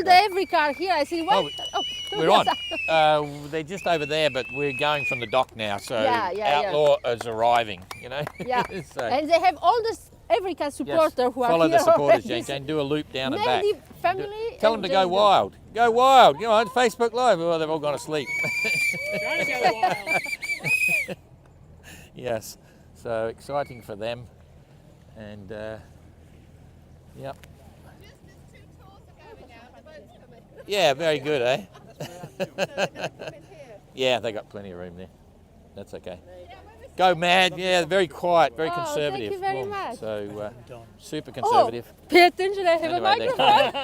pulled every car here. I said, what? We're on. They're just over there, but we're going from the dock now. So Outlaw is arriving, you know. Yeah. So and they have all this every car supporter who are follow here. the supporters, already. Jane. Do a loop down and back. Family. Tell them to go wild. Go wild. You know, Facebook Live. Oh, they've all gone to sleep. Trying to go wild. Yes. So exciting for them. And yep. Yeah, very good, eh? Yeah, they got plenty of room there. That's okay. Go mad. Yeah, very quiet, very conservative. Thank you very much. So super conservative. Pay attention, I have a Anyway, microphone.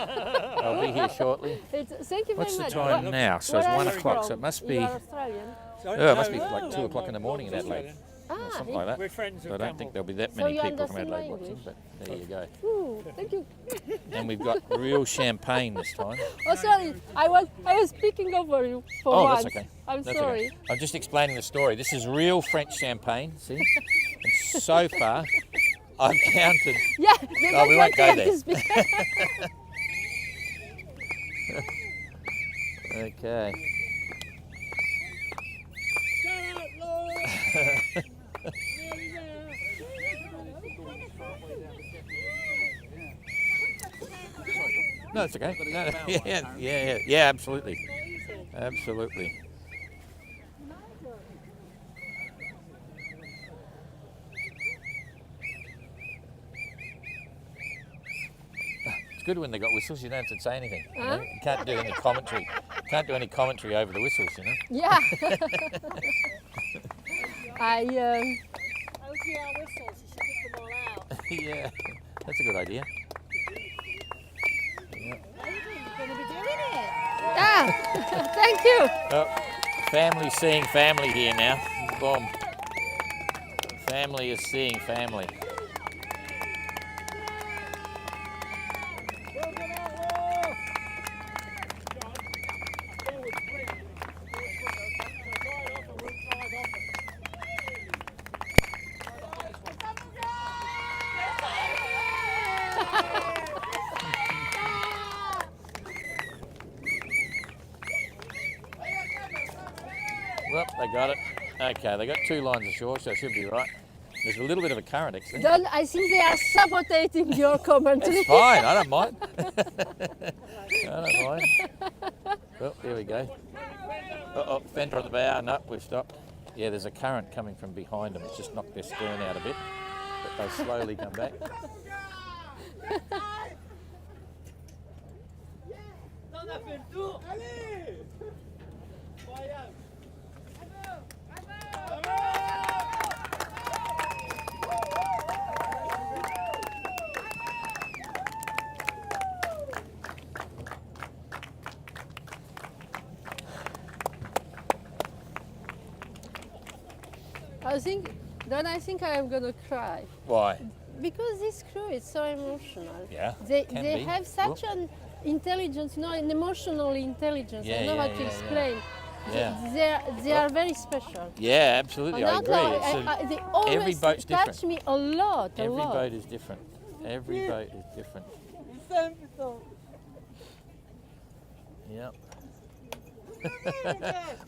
I'll be here shortly. Thank you very What's the much. time now? So it's Where are 1 you o'clock. from? So it must be. You are Australian. Oh, it must be like 2 o'clock in the morning in Adelaide. Or something like that. We're friends So I with don't think there'll be that So many you people from understand Adelaide my watching, English? but there you go. Ooh, thank you. And we've got real champagne this time. Oh, sorry. I was speaking over you for Oh, once. that's okay. I'm That's sorry. okay. I'm just explaining the story. This is real French champagne, see? And so far, I've counted. Yeah, Oh, we won't go there. Okay. No, it's okay. No, yeah, absolutely. Absolutely. It's good when they got whistles, you don't have to say anything. You know? You can't do any commentary. Can't do any commentary over the whistles, you know. Yeah. I OTR whistles, you should get them all out. Yeah, that's a good idea. You're going to be doing it. Ah, thank you. Oh, family seeing family here now. Boom. Family is seeing family. Well, they got it. Okay, they got 2 lines ashore, so it should be right. There's a little bit of a current, actually. I think they are sabotaging your commentary. It's fine, I don't mind. I don't mind. Oh, here we go. Uh-oh, fender on the bow. No, we've stopped. Yeah, there's a current coming from behind them. It's just knocked their stern out a bit. But they slowly come back. I think I am gonna cry Why? because this crew is so emotional. Yeah, They can be. have such an intelligence, an emotional intelligence. I Yeah, don't know yeah, how to yeah, explain. Yeah. They are very special. Yeah, absolutely, I On agree. Outlaw, they always every boat's touch different. me a lot. Every boat is different. Every boat is different. Yep.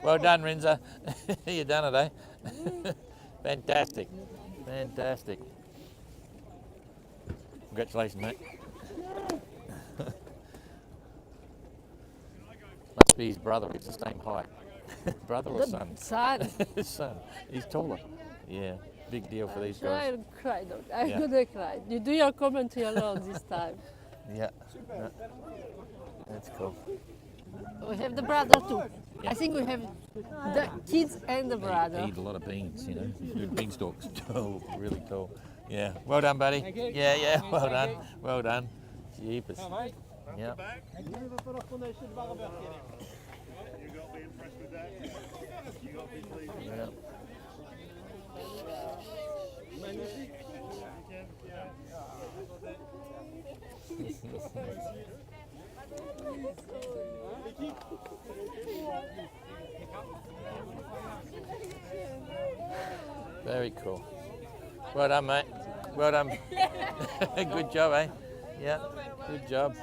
Well done, Rinza. You done it, eh? Fantastic. Fantastic. Congratulations, mate. Must be his brother. He's the same height. Brother or son? Son. His son. He's taller. Yeah. Big deal for these guys. I'll cry. I'm Yeah. gonna cry. You do your commentary alone this time. Yeah. No. That's cool. We have the brother too. Yeah. I think we have the kids and the brother. Eat a lot of beans, you know. Good beanstalks. Oh, really cool. Yeah. Well done, buddy. Yeah, yeah. Well done. Well done. Jeepers. Yeah. You got to be impressed with that. You got to be pleased with that. Very cool. Well done, mate. Well done. Good job, eh? Yeah. Good job.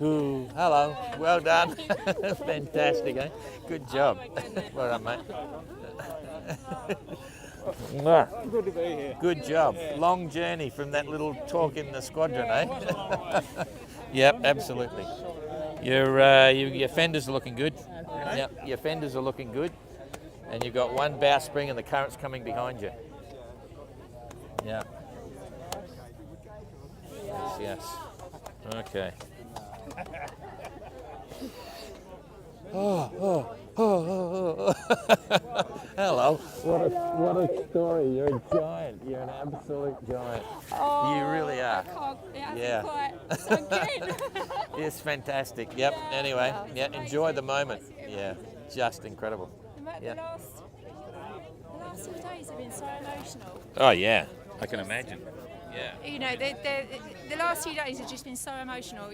Ooh, hello. Well done. Fantastic, eh? Good job. Well done, mate. Mwah. Good to be here. Good job. Long journey from that little talk in the squadron, eh? Yep, absolutely. Your fenders are looking good. Yep, your fenders are looking good. And you've got one bow spring and the current's coming behind you. Yeah. Yes. Okay. Oh. Hello. What a story. You're a giant. You're an absolute giant. You really are. Yeah. Quite so good. It's fantastic. Yep. Anyway, yeah, enjoy the moment. Yeah. Just incredible. The last few days have been so emotional. Oh yeah, I can imagine. Yeah. You know, the last few days have just been so emotional.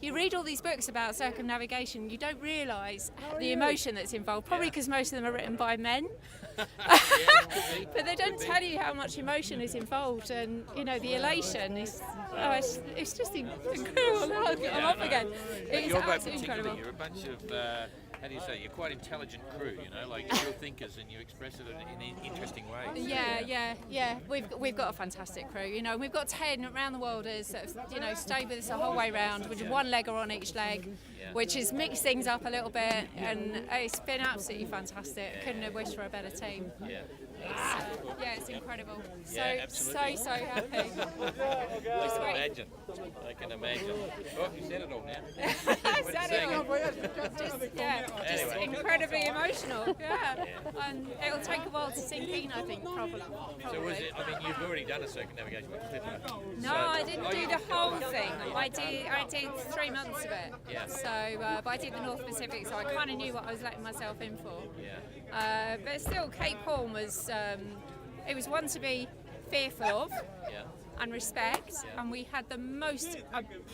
You read all these books about circumnavigation, you don't realise the emotion that's involved, probably because most of them are written by men. But they don't tell you how much emotion is involved, and you know, the elation is it's just incredible. I'm off again. It's You're both absolutely particularly, incredible. you're a bunch of, how do you say, you're quite intelligent crew, you know, like you're real thinkers and you express it in interesting ways. Yeah. We've got a fantastic crew. You know, we've got 10 around the worlders that have, you know, stayed with us the whole way round, with one legger on each leg, which has mixed things up a little bit, and it's been absolutely fantastic. Couldn't have wished for a better team. It's incredible. So happy. I can imagine. Oh, you said it all now. I've said it all. Just incredibly emotional. Yeah. And it'll take a while to sink in, I think, probably. So was it, I mean, you've already done a circumnavigation with Clipper. No, I didn't do the whole thing. I did 3 months of it. Yeah. So, but I did the North Pacific, so I kind of knew what I was letting myself in for. Yeah. But still, Cape Horn was, it was one to be fearful of. And respect, and we had the most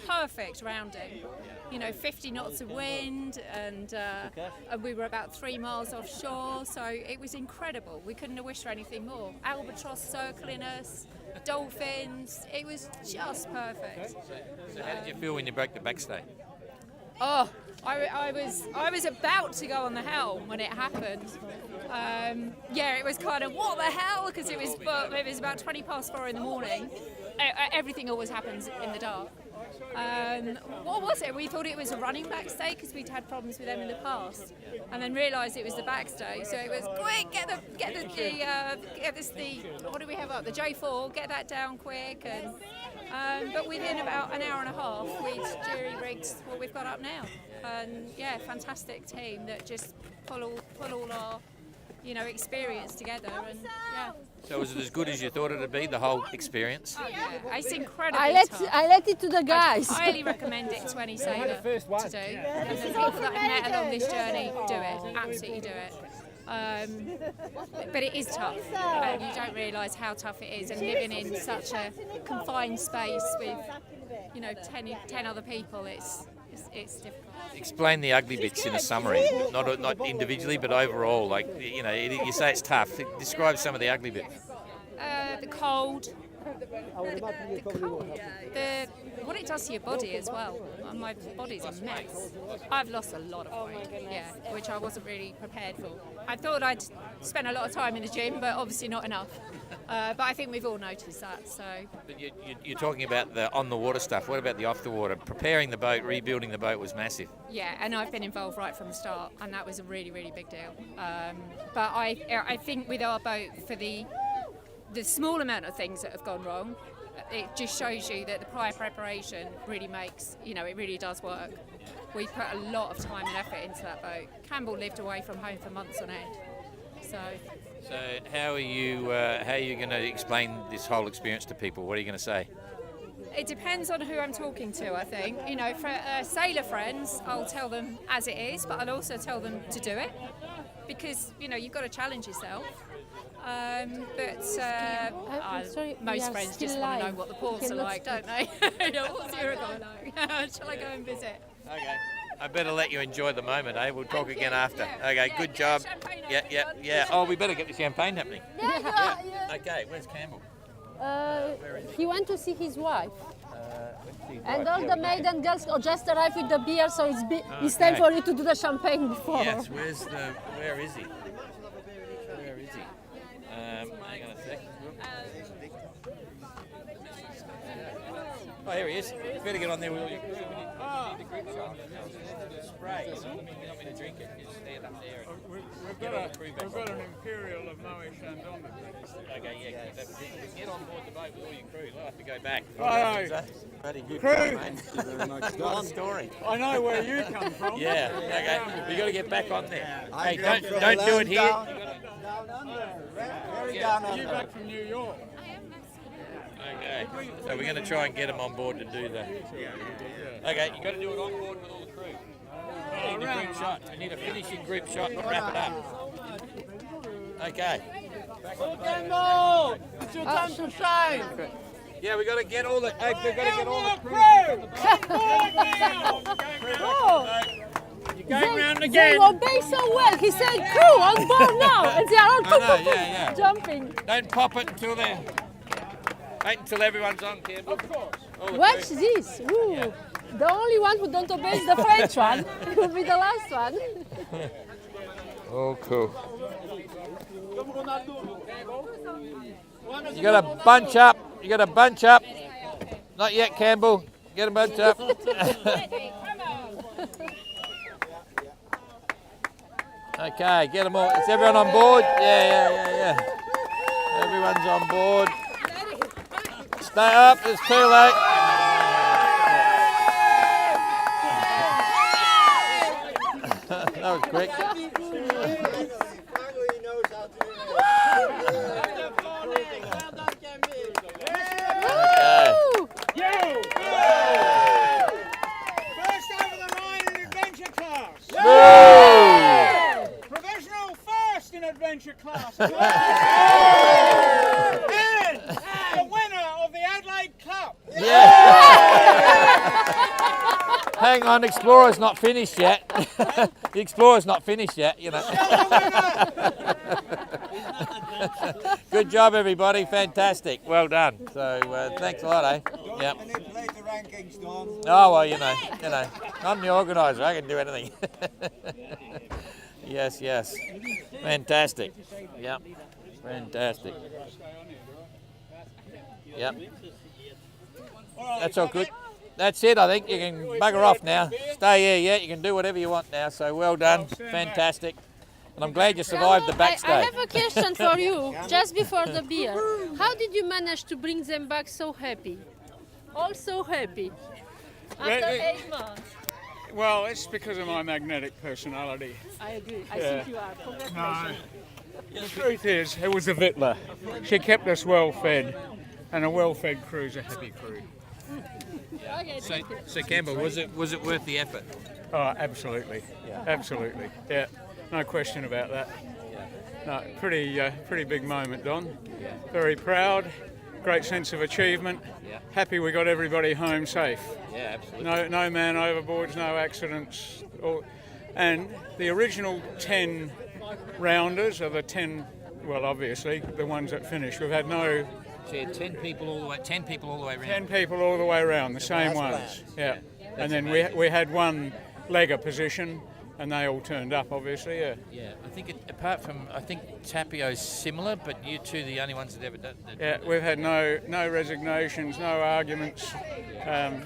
perfect rounding. You know, 50 knots of wind, and we were about 3 miles offshore, so it was incredible. We couldn't have wished for anything more. Albatross circling us, dolphins, it was just perfect. So how did you feel when you broke the backstay? Oh, I was about to go on the helm when it happened. It was kind of, what the hell? Because it was about 20 past 4 in the morning. Everything always happens in the dark. What was it? We thought it was a running backstay because we'd had problems with them in the past, and then realised it was the backstay. So it was quick, get the what do we have up? The J4, get that down quick, and but within about an hour and a half, we'd jury rigged what we've got up now, and fantastic team that just pull all our experience together, and So was it as good as you thought it'd be, the whole experience? Oh, yeah. It's incredibly I tough. let it to the guys. I highly recommend it to any sailor to do. And the people that I've met along this journey do it, absolutely do it. But it is tough, and you don't realise how tough it is, and living in such a confined space with 10 other people, it's difficult. Explain the ugly bits in a summary, not individually, but overall. Like, you say it's tough. Describe some of the ugly bits. The cold. What it does to your body as well. My body's a mess. I've lost a lot of weight, which I wasn't really prepared for. I thought I'd spend a lot of time in the gym, but obviously not enough. But I think we've all noticed that. So. But you're talking about the on the water stuff. What about the off the water? Preparing the boat, rebuilding the boat was massive. Yeah, and I've been involved right from the start, and that was a really, really big deal. But I think with our boat, for the small amount of things that have gone wrong, it just shows you that the prior preparation really makes, it really does work. We put a lot of time and effort into that boat. Campbell lived away from home for months on end. So how are you going to explain this whole experience to people? What are you going to say? it depends on who I'm talking to, I think. For sailor friends, I'll tell them as it is, but I'll also tell them to do it because, you've got to challenge yourself. Most friends just want to know what the ports are like, don't they? What's Uruguay like? Shall I go and visit? Okay. I better let you enjoy the moment, eh? We'll talk again after. Okay, good job. Yeah. Oh, we better get the champagne happening. Yeah. Okay, where's Campbell? He went to see his wife. And all the maiden girls just arrived with the beer, so it's time for you to do the champagne before. Yes, where is he? Where is he? Hang on a sec. Oh, here he is. You better get on there with all your crew. We need the group shot. Spray. You don't want me to drink it. You just stand up there. We've got an Imperial of Moe Chandon. Okay, yeah. Get on board the boat with all your crew. We'll have to go back. Righto. Bloody good Crew. mate. Good story. I know where you come from. Yeah. Okay. We got to get back on there. Hey, come from don't do it here. Down under. Very down You under. back from New York. Okay. So we're going to try and get them on board to do that. Okay. You got to do it on board with all the crew. We need a group shot. We need a finishing group shot and wrap it up. Okay. Campbell, it's your time to shine. Yeah, we got to get all the. Hey, we got to get all the crew. Oh, You're going round they again. obey so well. He said, crew on board now. And they are all I know, yeah. jumping. Don't pop it until they're. Wait until everyone's on, Campbell. Of course. Watch this. Ooh. Yeah. The only one who don't obey is the French one. It will be the last one. Oh, cool. You got to bunch up. You got to bunch up. Not yet, Campbell. Get a bunch up. Okay, get them all. Is everyone on board? Yeah. Everyone's on board. Stay up. It's too late. That was quick. First over the line in adventure class. Professional first in adventure class. And the winner of the Adelaide Cup. Hang on, Explorer's not finished yet. The Explorer's not finished yet, you know. Good job, everybody. Fantastic. Well done. So thanks a lot, eh? Yep. Manipulate the rankings, Don. Oh well, you know. I'm the organiser. I can do anything. Yes. Fantastic. Yep. Fantastic. Yep. That's all good. That's it, I think. You can bugger off now. Stay here, yeah. You can do whatever you want now. So well done. Fantastic. And I'm glad you survived the backstage. I have a question for you, just before the beer. How did you manage to bring them back so happy? All so happy. After 8 months. Well, it's because of my magnetic personality. I agree. I think you are. Congratulations. The truth is, it was a Vittler. She kept us well fed, and a well-fed crew is a happy crew. Okay, So Campbell, was it worth the effort? Oh, absolutely. Absolutely. Yeah. No question about that. No, pretty big moment, Don. Very proud. Great sense of achievement. Happy we got everybody home safe. Yeah, absolutely. No man overboards, no accidents. And the original 10 rounders are the 10, well, obviously, the ones that finished. We've had no... So you had 10 people all the way around. 10 people all the way around, the same ones. Yeah. And then we had one legger position, and they all turned up, obviously, yeah. Yeah, I think apart from, Tapio's similar, but you two are the only ones that ever done that. Yeah, we've had no resignations, no arguments.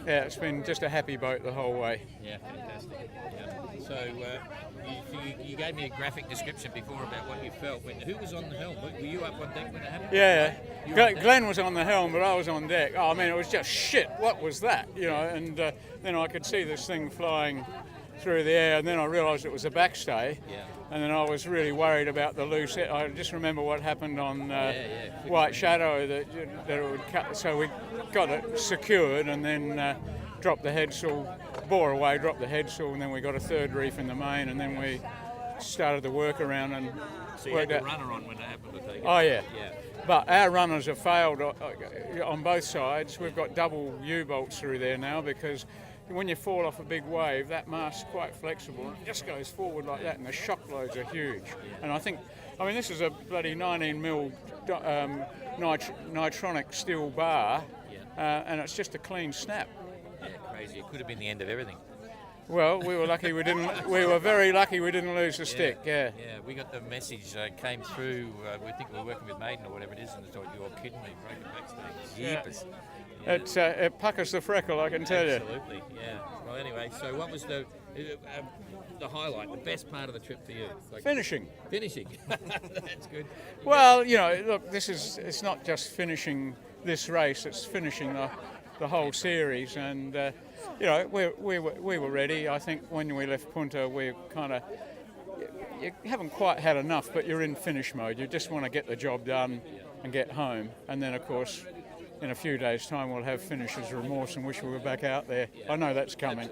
It's been just a happy boat the whole way. Yeah, fantastic. Yeah. So you gave me a graphic description before about what you felt. Who was on the helm? Were you up on deck when it happened? Yeah. Glenn was on the helm, but I was on deck. Oh, I mean, it was just shit. What was that? You know, and then I could see this thing flying through the air, and then I realised it was a backstay. Yeah. And then I was really worried about the loose end. I just remember what happened on White Shadow, that it would cut. So we got it secured, and then dropped the headsail, bore away, dropped the headsail, and then we got a third reef in the main, and then we started the work around and So you had the runner on when it happened, I take it? Oh, yeah. But our runners have failed on both sides. We've got double U-bolts through there now, because when you fall off a big wave, that mast's quite flexible. It just goes forward like that, and the shock loads are huge. And I mean, this is a bloody 19 mil nitronic steel bar, and it's just a clean snap. Yeah, crazy. It could have been the end of everything. Well, we were lucky we didn't. We were very lucky we didn't lose the stick. Yeah. Yeah, we got the message came through. We think we were working with Maiden or whatever it is, and they thought, "You're kidding me, breaking backstage." Yeepers. Yeah. It puckers the freckle, I can tell you. Absolutely. Yeah. Well, anyway, so what was the highlight, the best part of the trip for you? Like, Finishing. Finishing. That's good. Well, you know, look, it's not just finishing this race; it's finishing the whole series, and you know, we were ready. I think when we left Punta, we kind of, you haven't quite had enough, but you're in finish mode. You just want to get the job done and get home, and then of course, in a few days' time, we'll have finisher's remorse and wish we were back out there. I know that's coming.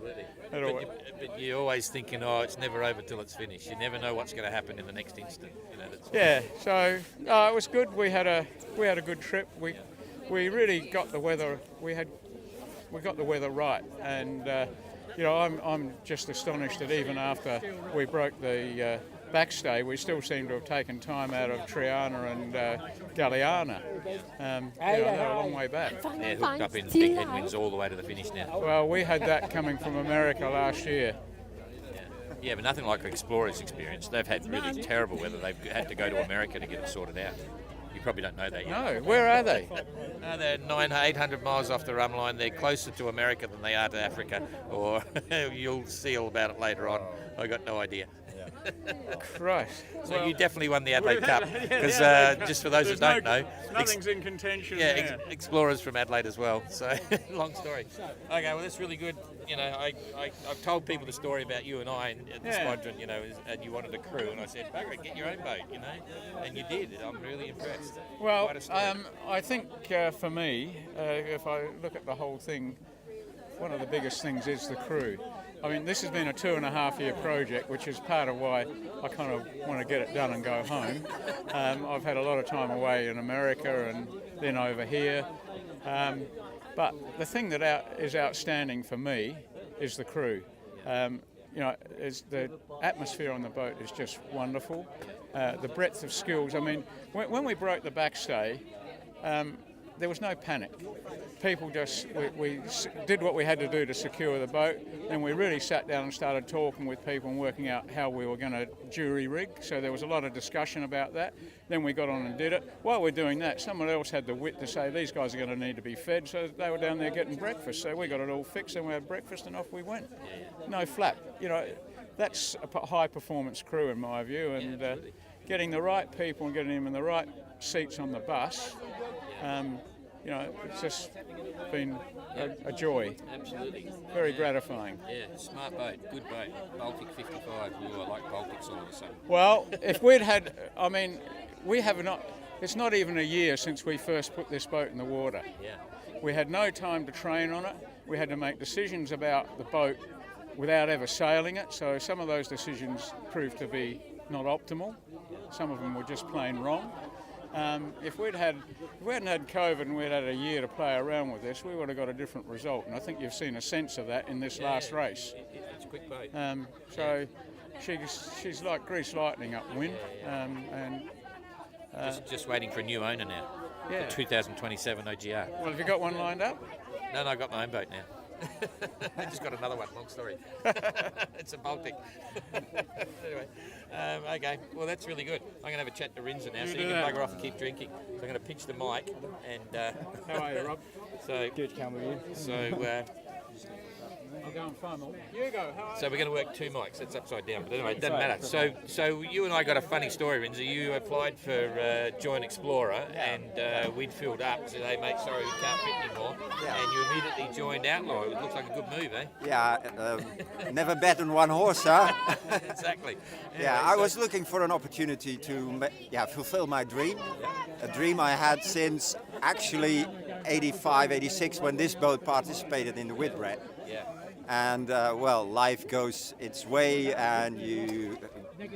But you're always thinking, oh, it's never over till it's finished. You never know what's going to happen in the next instant. You know, yeah. So it was good. We had a good trip. We really got the weather. We got the weather right, and you know, I'm just astonished that even after we broke the backstay, we still seem to have taken time out of Triana and Galliana. You know, they're a long way back. They're hooked up in big headwinds all the way to the finish now. Well, we had that coming from America last year. Yeah, but nothing like Explorer's experience. They've had really terrible weather. They've had to go to America to get it sorted out. You probably don't know that yet. No, where are they? They're 800 miles off the rum line. They're closer to America than they are to Africa, or you'll see all about it later on. I got no idea. Christ. So you definitely won the Adelaide Cup, because just for those who don't know, nothing's in contention. Yeah, Explorers from Adelaide as well. So long story. Okay, well that's really good. You know, I've told people the story about you and I at the squadron. You know, and you wanted a crew, and I said, "Bugger, get your own boat." You know, and you did. I'm really impressed. Well, I think for me, if I look at the whole thing, one of the biggest things is the crew. I mean, this has been a 2.5-year project, which is part of why I kind of want to get it done and go home. I've had a lot of time away in America and then over here. But the thing that is outstanding for me is the crew. You know, the atmosphere on the boat is just wonderful. The breadth of skills. I mean, when we broke the backstay, there was no panic. People just, we did what we had to do to secure the boat, and we really sat down and started talking with people and working out how we were going to jury rig. So there was a lot of discussion about that. Then we got on and did it. While we're doing that, someone else had the wit to say these guys are going to need to be fed, so they were down there getting breakfast. So we got it all fixed, and we had breakfast, and off we went. No flap. You know, that's a high performance crew in my view, and getting the right people and getting them in the right seats on the bus. You know, it's just been a joy. Absolutely. Very gratifying. Yeah, smart boat, good boat. Baltic 55. I like Baltics all of a sudden. Well, if we'd had, I mean, we have not, it's not even a year since we first put this boat in the water. Yeah. We had no time to train on it. We had to make decisions about the boat without ever sailing it. So some of those decisions proved to be not optimal. Some of them were just plain wrong. If we hadn't had COVID and we'd had a year to play around with this, we would have got a different result. And I think you've seen a sense of that in this last race. It's a quick boat. So she's like grease lightning upwind. And just waiting for a new owner now. Yeah. The 2027 OGR. Well, have you got one lined up? No, I got my own boat now. I just got another one, long story. It's a Baltic. Anyway, okay, well that's really good. I'm going to have a chat to Rinza now, so you can bugger off and keep drinking. So I'm going to pinch the mic and... How are you, Rob? So, Good to come with you. So, I'll go and find them. You go, how are so we're going to work two mics. That's upside down, but anyway, it doesn't matter. So you and I got a funny story, Rinza. You applied for Joint Explorer, and we'd filled up. So they mate, sorry, we can't fit anymore. And you immediately joined Outlaw. It looks like a good move, eh? Yeah, never bet on one horse, huh? Exactly. Yeah, I was looking for an opportunity to fulfill my dream. A dream I had since actually 85, 86 when this boat participated in the Whitbread. Yeah. And well, life goes its way and you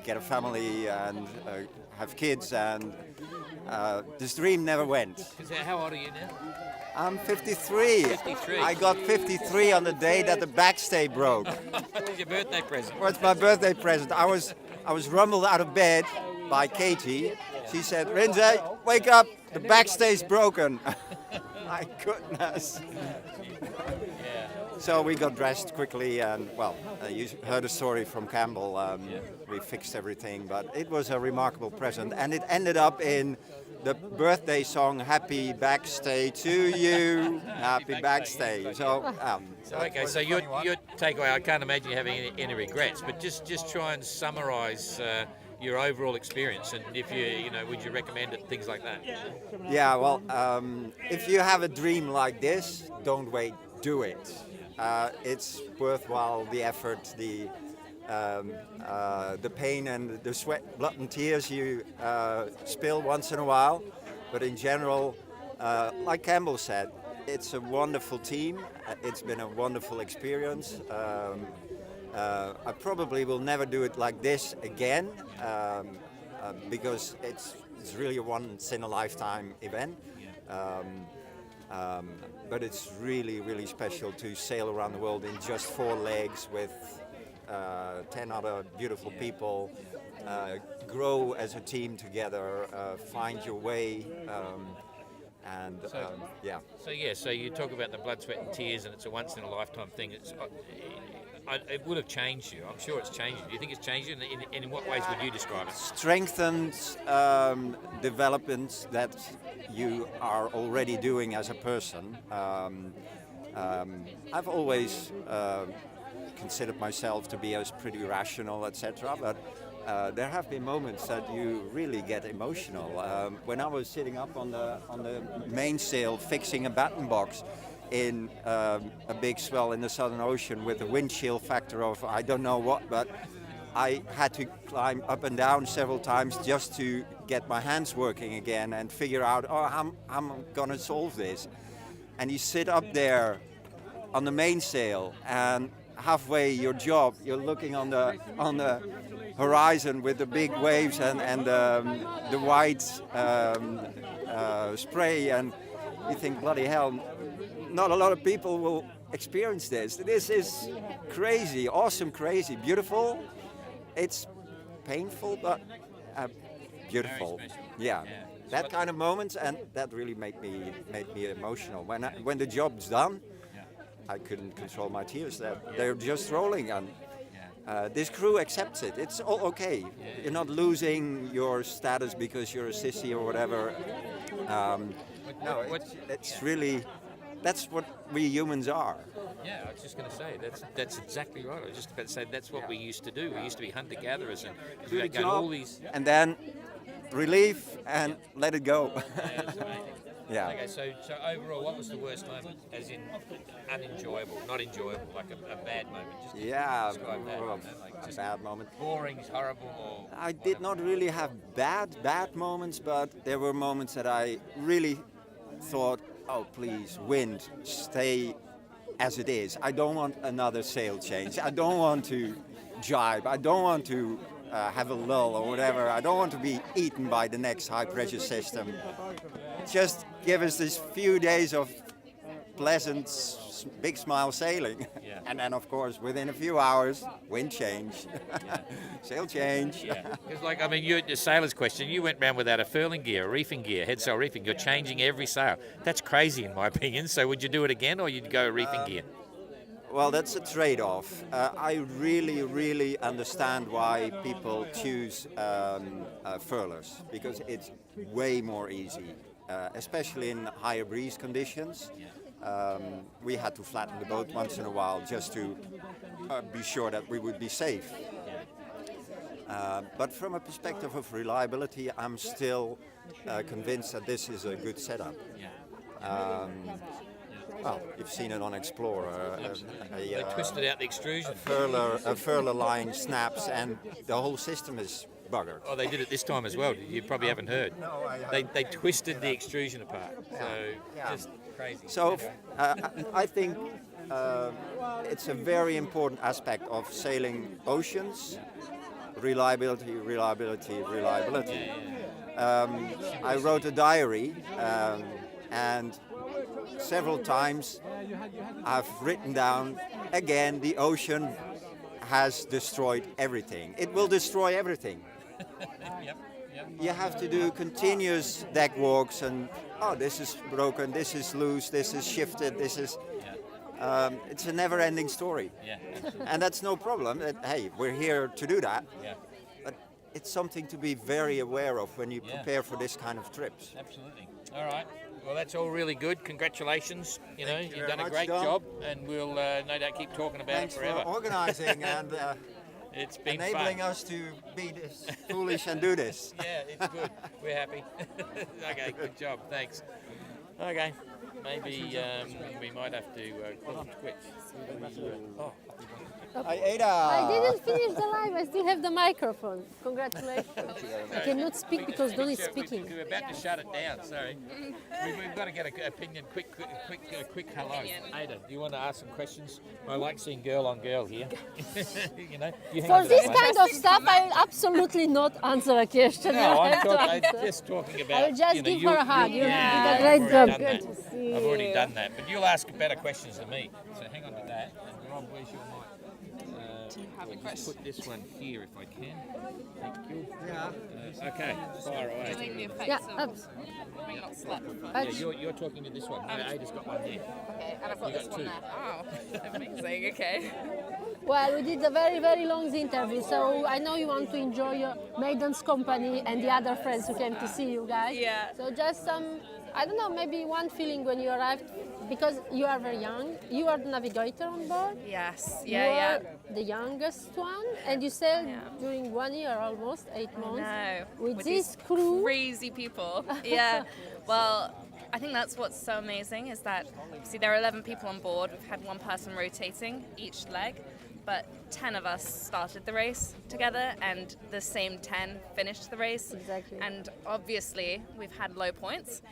get a family and have kids, and this dream never went. How old are you now? I'm 53. 53. I got 53 on the day that the backstay broke. It was your birthday present. Well, it's my birthday present. I was rumbled out of bed by Katie. She said, "Rinza, wake up, the backstay's broken." My goodness. So we got dressed quickly, and well, you heard a story from Campbell. We fixed everything, but it was a remarkable present, and it ended up in the birthday song "Happy Backstay to You." Happy Backstay. So. Okay, so your takeaway, I can't imagine you having any regrets, but just try and summarise your overall experience, and if would you recommend it, things like that? Yeah, well, if you have a dream like this, don't wait, do it. It's worthwhile, the effort, the pain and the sweat, blood and tears you spill once in a while. But in general, like Campbell said, it's a wonderful team. It's been a wonderful experience. I probably will never do it like this again because it's really a once-in-a-lifetime event. But it's really, really special to sail around the world in just 4 legs with 10 other beautiful people, grow as a team together, find your way. So you talk about the blood, sweat and tears, and it's a once-in-a-lifetime thing. It would have changed you. I'm sure it's changed you. Do you think it's changed you? And in what ways would you describe it? Strengthens developments that you are already doing as a person. I've always considered myself to be as pretty rational, etc. But there have been moments that you really get emotional. When I was sitting up on the mainsail fixing a batten box in a big swell in the Southern Ocean with a wind chill factor of I don't know what, but I had to climb up and down several times just to get my hands working again and figure out, how I'm gonna solve this. And you sit up there on the mainsail, and halfway your job, you're looking on the horizon with the big waves and the white spray, and you think, bloody hell, not a lot of people will experience this. This is crazy, awesome, crazy, beautiful. It's painful, but beautiful. Yeah. That kind of moments, and that really made me emotional. When the job's done, I couldn't control my tears. They're just rolling, and this crew accepts it. It's all okay. You're not losing your status because you're a sissy or whatever. It's really, that's what we humans are. Yeah, I was just going to say that's exactly right. I was just about to say that's what we used to do. We used to be hunter-gatherers, and do the job, and then relief and let it go. Yeah. Okay, so overall, what was the worst moment? As in unenjoyable, not enjoyable, like a bad moment. Just describe that. A bad moment. Boring, horrible, or I did not really have bad moments, but there were moments that I really thought, oh please, wind, stay as it is. I don't want another sail change. I don't want to jibe. I don't want to have a lull or whatever. I don't want to be eaten by the next high pressure system. Just give us this few days of pleasant, big smile sailing. Yeah. And then, of course, within a few hours, wind change, sail change. Because, your sailor's question, you went round without a furling gear, a reefing gear, head sail reefing. You're changing every sail. That's crazy, in my opinion. So would you do it again, or you'd go reefing gear? Well, that's a trade-off. I really, really understand why people choose furlers, because it's way more easy, especially in higher breeze conditions. We had to flatten the boat once in a while just to be sure that we would be safe. But from a perspective of reliability, I'm still convinced that this is a good setup. Well, you've seen it on Explorer. They twisted out the extrusion. A furler line snaps and the whole system is buggered. Oh, they did it this time as well. You probably haven't heard. No, They twisted the extrusion apart. So just crazy. So I think it's a very important aspect of sailing oceans. Reliability, reliability, reliability. I wrote a diary and several times I've written down, again, the ocean has destroyed everything. It will destroy everything. Yep. you have to do continuous deck walks and, oh, this is broken, this is loose, this is shifted, this is... it's a never-ending story. Yeah. And that's no problem. Hey, we're here to do that. Yeah. But it's something to be very aware of when you prepare for this kind of trips. Absolutely. All right. Well, that's all really good. Congratulations. You know, you've done a much, great Dom. job, and we'll no doubt keep talking about Thanks it forever. for organising and It's been enabling fun. us to be this foolish and do this. Yeah, it's good. We're happy. Okay, good job. Thanks. Okay, maybe we might have to call it quits. Oh. Hi, Ada. I didn't finish the live. I still have the microphone. Congratulations. I cannot speak because Don is speaking. We're about to shut it down. Sorry, we've got to get an opinion. Quick hello. Ada, do you want to ask some questions? I like seeing girl on girl here. You know, you hang on For to this that one. kind of stuff, I will absolutely not answer a question. No, You I'm have to I'm answer. just talking about. I will just you know, give her a hug. You did a I've great already job. done Good that. to see I've already you. done that, but you'll ask better questions than me. So hang on to that. And Rob, where's your mic? Do you have a question? Put this one here if I can. Thank you. Yeah. Okay, fire away. Yeah, Yeah, you're talking to this one. Ada's got one here. Okay, and I've got You this got one two. there. Oh, amazing. Okay. Well, we did a very, very long interview, so I know you want to enjoy your Maiden's company and the other friends who came to see you guys. Yeah. So just some, I don't know, maybe one feeling when you arrived, because you are very young. You are the navigator on board. Yes. You Yeah. are the youngest one, and you sailed during 1 year, almost 8 months. No. With these this crew. crazy people. Yeah. Well, I think that's what's so amazing is that, see, there are 11 people on board. We've had one person rotating each leg, but 10 of us started the race together, and the same 10 finished the race. Exactly. And obviously, we've had low points,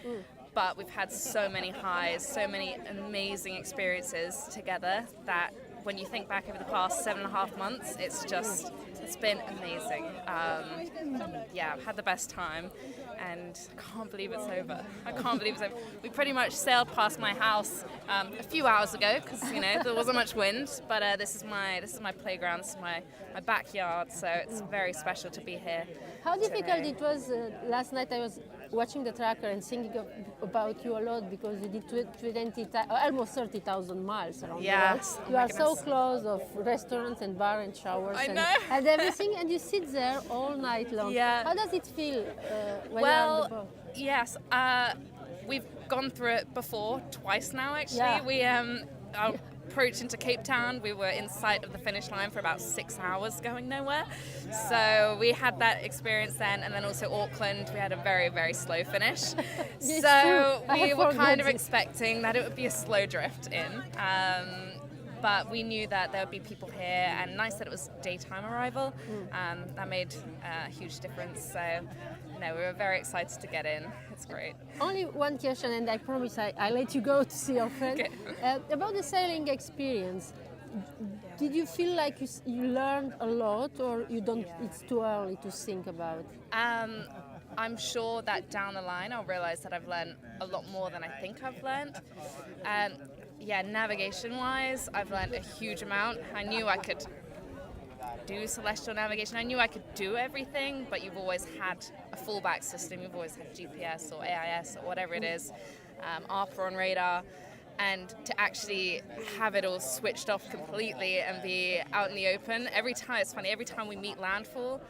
but we've had so many highs, so many amazing experiences together that when you think back over the past 7.5 months, it's been amazing. Yeah, I've had the best time, and I can't believe it's over. I can't believe it's over. We pretty much sailed past my house a few hours ago because there wasn't much wind. But this is my playground, this is my backyard, so it's very special to be here. How difficult today. it was last night? I was watching the tracker and thinking about you a lot because you did almost 30,000 miles around the world. Yes. Oh You my are so goodness. close of restaurants and bar and showers I and, know. and everything, and you sit there all night long. Yeah. How does it feel when you're on the boat? Yes, we've gone through it before, twice now actually. Yeah. We approached into Cape Town. We were in sight of the finish line for about 6 hours going nowhere. So we had that experience then, and then also Auckland, we had a very, very slow finish. It's So true. I we have were kind forgotten of it. expecting that it would be a slow drift in. But we knew that there would be people here, and nice that it was daytime arrival. That made a huge difference. So, no, we were very excited to get in. It's great. Only one question, and I promise I let you go to see your friend. Okay. About the sailing experience, did you feel like you learned a lot, or you don't? It's too early to think about. I'm sure that down the line I'll realize that I've learned a lot more than I think I've learned. Navigation-wise, I've learned a huge amount. I knew I could do celestial navigation. I knew I could do everything, but you've always had a fallback system. You've always had GPS or AIS or whatever it is, ARPA on radar. And to actually have it all switched off completely and be out in the open, it's funny, every time we meet landfall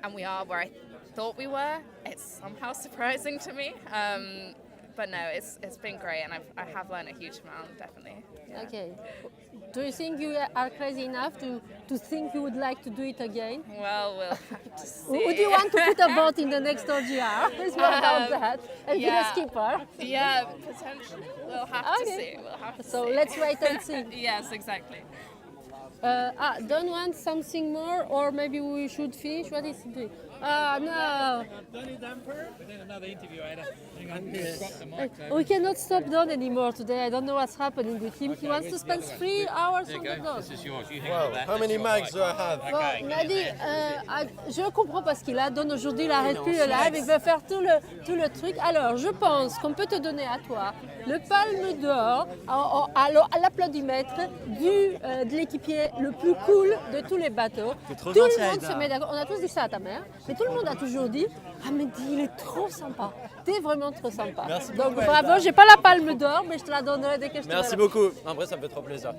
and we are where I thought we were, it's somehow surprising to me. But no, it's been great, and I have learned a huge amount, definitely. Yeah. Okay. Do you think you are crazy enough to think you would like to do it again? Well, we'll have to see. Would you want to put a boat in the next OGR? It's more about that. And be the skipper? Yeah, potentially. We'll have to Okay. see. We'll have to So see. let's wait and see. Yes, exactly. Don't want something more, or maybe we should finish? What is it doing? No. We did another interview, Ada. Hang on, we've got the mic over. We cannot stop Don anymore today. I don't know what's happening with him. He wants to where's the spend other one? 3 hours There on you the go. dock. This is yours. You hang Wow, on to that. how many That's your mics mic. do I have? Bon, Okay, Nadie, je comprends pas ce qu'il a. Don aujourd'hui, il arrête plus le live. Il veut faire tout le truc. Alors, je pense qu'on peut te donner à toi le palme d'or à l'applaudimètre de l'équipier le plus cool de tous les bateaux. T'es trop Tout gentil, le monde Aïda. se met d'accord. On a tous dit ça à ta mère, mais tout le monde a toujours dit ah mais dis, il est trop sympa. T'es vraiment trop sympa. Merci Donc beaucoup, bravo, Aïda. j'ai pas la palme d'or, mais je te la donnerai dès que je te Merci verrai. beaucoup. En vrai, ça me fait trop plaisir.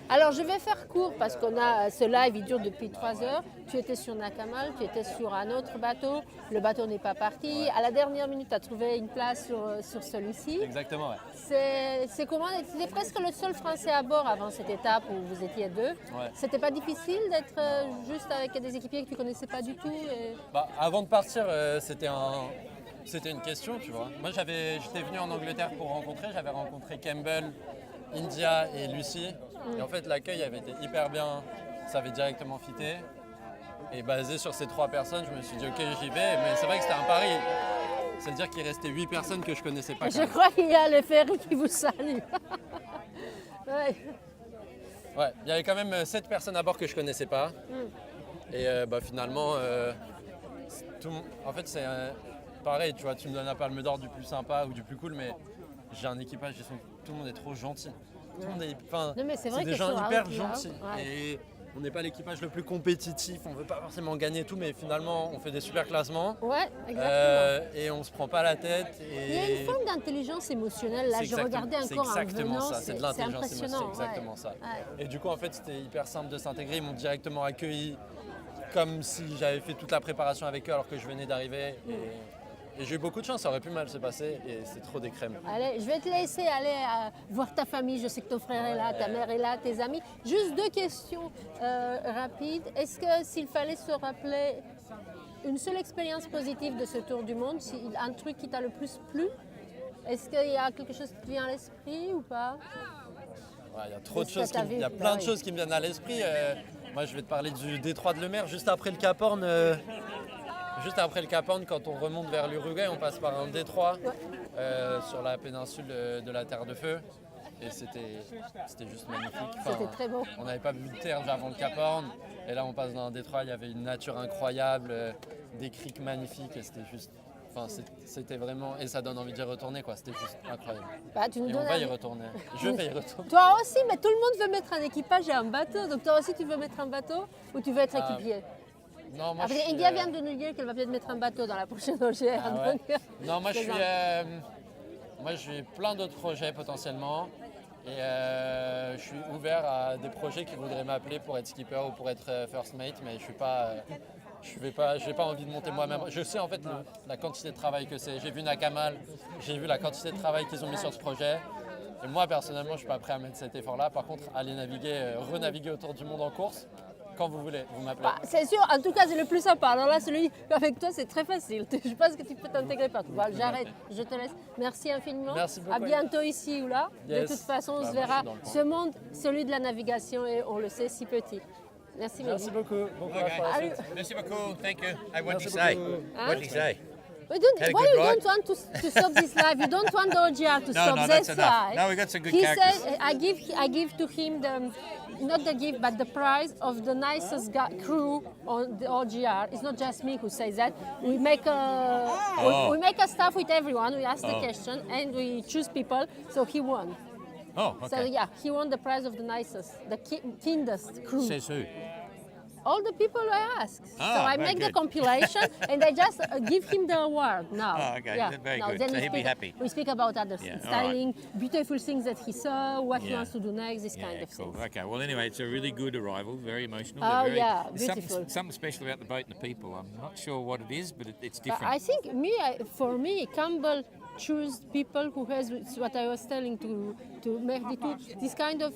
Alors je vais faire court parce qu'on a ce live, il dure depuis 3 heures. Tu étais sur Nakamal, tu étais sur un autre bateau. Le bateau n'est pas parti. À la dernière minute, tu as trouvé une place sur celui-ci. Exactement, ouais. C'est comment? C'était presque le seul Français à bord avant cette étape où vous étiez deux. Ouais. C'était pas difficile d'être juste avec des équipiers que tu connaissais pas du tout Bah, avant de partir, c'était une question, tu vois. Moi, j'étais venu en Angleterre pour rencontrer. J'avais rencontré Campbell, India et Lucie. Et en fait, l'accueil avait été hyper bien. Ça avait directement fité. Et basé sur ces 3 personnes, je me suis dit, ok, j'y vais. Mais c'est vrai que c'était un pari. C'est-à-dire qu'il restait 8 personnes que je connaissais pas. Je crois qu'il y a le ferry qui vous salue. Ouais. Ouais, il y avait quand même 7 personnes à bord que je connaissais pas. Et bah, finalement, en fait, c'est pareil, tu vois, tu me donnes la palme d'or du plus sympa ou du plus cool, mais j'ai un équipage, tout le monde est trop gentil. Tout le monde est, Non, mais c'est vrai des que gens sur hyper Outlaw, gentils. ouais. Et on n'est pas l'équipage le plus compétitif, on veut pas forcément gagner tout, mais finalement, on fait des super classements. Ouais, exactement. Et on se prend pas la tête. Il y a une forme d'intelligence émotionnelle. Là, C'est je regardais c'est encore en exactement venant. ça, c'est de l'intelligence impressionnant. émotionnelle, c'est exactement ouais. ça. Ouais. Et du coup, en fait, c'était hyper simple de s'intégrer. Ils m'ont directement accueilli comme si j'avais fait toute la préparation avec eux alors que je venais d'arriver. Et j'ai eu beaucoup de chance, ça aurait pu mal se passer et c'est trop des crèmes. Allez, je vais te laisser aller voir ta famille. Je sais que ton frère est là, ta mère est là, tes amis. Juste 2 questions rapides. Est-ce que s'il fallait se rappeler une seule expérience positive de ce tour du monde, un truc qui t'a le plus plu, est-ce qu'il y a quelque chose qui te vient à l'esprit ou pas? Ouais, il y a trop de Est-ce que choses, t'as vu? il y a Bah plein de oui. choses qui me viennent à l'esprit. Moi, je vais te parler du détroit de Lemaire, juste après le Cap Horn. Juste après le Cap Horn, quand on remonte vers l'Uruguay, on passe par un détroit sur la péninsule de la Terre de Feu. Et c'était juste magnifique. C'était très beau. On n'avait pas vu de terre avant le Cap Horn. Et là, on passe dans un détroit, il y avait une nature incroyable, des criques magnifiques. Et c'était juste... Enfin, c'était vraiment... Et ça donne envie d'y retourner, quoi. C'était juste incroyable. Bah, tu nous Et on donnes va un- y retourner. Je vais y retourner. Toi aussi, mais tout le monde veut mettre un équipage et un bateau. Donc toi aussi, tu veux mettre un bateau ou tu veux être équipier? Non, moi, Après, je suis, India vient de nous dire qu'elle va peut-être mettre un bateau dans la prochaine OGR. Ah ouais. donc, Non, moi, c'est j'ai plein d'autres projets potentiellement. Et je suis ouvert à des projets qui voudraient m'appeler pour être skipper ou pour être first mate, mais j'ai pas envie de monter moi-même. Je sais en fait la quantité de travail que c'est. J'ai vu Nakamal, j'ai vu la quantité de travail qu'ils ont mis sur ce projet. Et moi personnellement, je suis pas prêt à mettre cet effort-là. Par contre, aller naviguer, renaviguer autour du monde en course, quand vous voulez, vous m'appelez. Bah, c'est sûr, en tout cas, c'est le plus sympa. Alors là, celui avec toi, c'est très facile. Je pense que tu peux t'intégrer partout. Voilà, j'arrête, je te laisse. Merci infiniment. Merci beaucoup. À bientôt ici ou là. Yes. De toute façon, on Bah, se moi, je verra. suis dans le coin. Ce monde, celui de la navigation, et on le sait, si petit. Merci, Merci Mehdi. beaucoup. Bon courage pour la Allez. suite. Merci beaucoup. Thank you. Hey, what did Merci he say? beaucoup. What did he say? We don't, Had a why good you ride? don't want to stop this live? You don't want the OGR to No, stop. no, that's That's enough. why. No, we got some good He characters. said, I give to him not the gift, but the prize of the nicest crew on the OGR. It's not just me who says that. We make we make a stuff with everyone. We ask the question and we choose people. So he won. Oh, So okay. yeah, he won the prize of the nicest, the kindest crew. Says who? All the people I asked. So Ah, I very make the good. compilation and I just give him the award now. Oh, okay. Yeah. Very Now, good. then So we he'll be speak- happy. We speak about other Yeah, all styling, beautiful things that he saw, what he Yeah. wants to do next, this kind Yeah, of cool. things. Okay. Well, anyway, it's a really good arrival. Very emotional. Oh, They're very, yeah, there's beautiful. something special about the boat and the people. I'm not sure what it is, but it's But different. I think for me, Campbell choose people who has it's what I was telling to Mehdi too, this kind of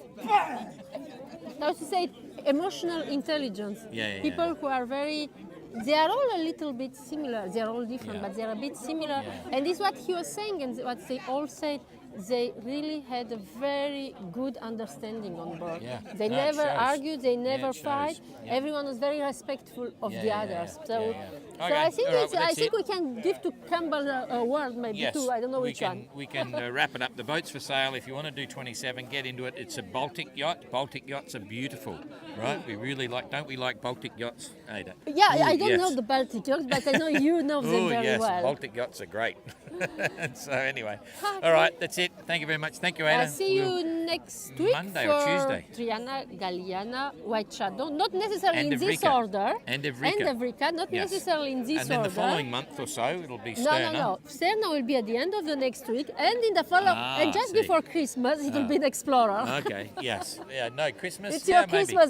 how to say it, emotional intelligence. Yeah. People who are they are all a little bit similar. They are all different, Yeah. but they are a bit similar. Yeah. And this is what he was saying, and what they all said. They really had a very good understanding on board. Yeah. They No, it never shows. argued, they Yeah, never it shows. fight. Yeah. Everyone was very respectful of the others. So, Yeah. so Okay, I think all right, it's, well, I that's think it. we can give to Campbell a word, maybe Yes, two. I don't know we which can, one. We can wrap it up. The boat's for sale. If you want to do 27, get into it. It's a Baltic yacht. Baltic yachts are beautiful, right? We really don't we like Baltic yachts, Ada? Yeah, Ooh, I don't yes. know the Baltic yachts, but I know you know them Oh very yes, well. Baltic yachts are great. So anyway, all right, that's it. Thank you very much. Thank you, Ada. I'll see We'll- you next week Monday for or Tuesday. Triana, Galliana, White Shadow, not necessarily And in this Evrika. order. And Evrika. Evrika, not Yes. necessarily in this And then order. the following month or so, it'll be No, Sterna. no. Sterna will be at the end of the next week, and in the follow, and just I see. before Christmas, it will be an Explorer. Okay, yes. Yeah, no, Christmas. It's yeah, your maybe. Christmas